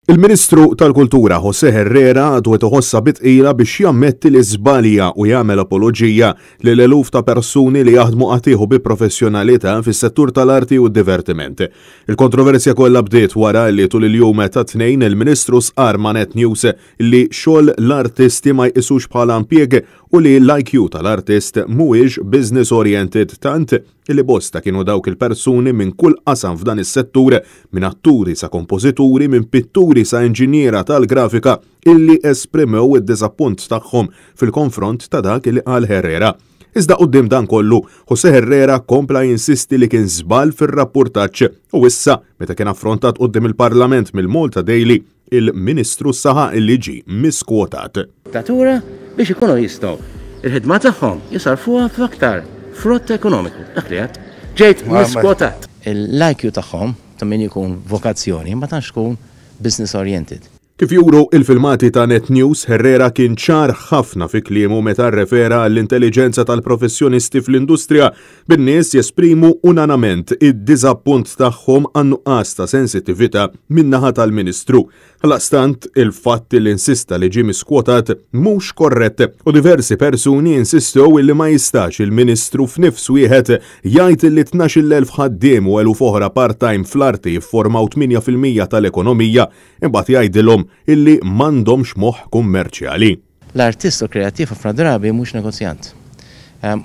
Il-Ministru tal-Kultura José Herrera għadu iħossa bitqila biex jammetti l-iżbalja u jagħmel apoloġija lil eluf ta' persuni li jaħdmu qatieħu bi professjonalità fis-settur tal-arti u d-divertiment. Il-kontroversja kollha bdiet wara li tul il-jum ta' tnejn il-Ministru sqar ma' Net News li xogħol l-artisti ma jqisux bħala impjieg u li l-IQ tal-artist mhuwiex business oriented tant li bosta kienu dawk il-persuni minn kull qasam f'dan is-settur minn atturi sa kompożituri minn pitturi sa inġiniera tal-grafika illi esprimew id-diżappunt tagħhom fil-konfront ta' dak li qal Herrera. Iżda quddiem dan kollu, José Herrera kompla jinsisti li kien żball fir-rapportaġġ u issa meta kien affrontat quddiem il-Parlament mill-Malta Daily, il-Ministru saħaq illi ġie miskwotat. Tatura biex ikunu jistgħu il-ħidma tagħhom jisarfuha f'aktar frott ekonomiku. Aqlijat ġejt miskwotat. Il-IQ tagħhom ta' min ikun vokazzjoni ma tantx tkun business oriented. Kif juru il-filmati ta' Net News, Herrera kien ċar ħafna fi kliemu meta rrefera l-intelligenza tal-professjonisti fl-industrija bin-nies jesprimu unanament id-diżappunt tagħhom għan-nuqqas ta' sensittività min-naħa tal-Ministru. Ħalaqstant il-fatt li insista li ġie miskwotat mhux korrett u diversi persuni insistew li ma jistax il-Ministru f'nifs wieħed jgħid li 12,000 ħaddiem u eluf oħra part-time fl-arti jiffurmaw 8% tal-ekonomija imbagħad jgħidilhom illi m'għandhomx moħħ kummerċjali. L-artist u kreattiv ħafna drabi mhux negozjant.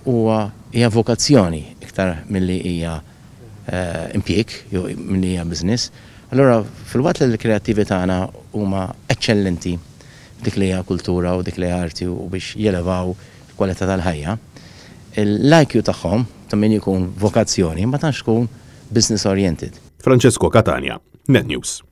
Huwa hija vokazzjoni iktar milli hija impjieg jew milli hija business. Allora fil-waqt li l-kreattivi tagħna huma eċċellenti dik li hija kultura u dik li hija arti u biex jelevaw il-kwalità tal-ħajja, l-IQ tagħhom ta' min ikun vokazzjoni ma tantx tkun business oriented. Francesco Catania, Net News.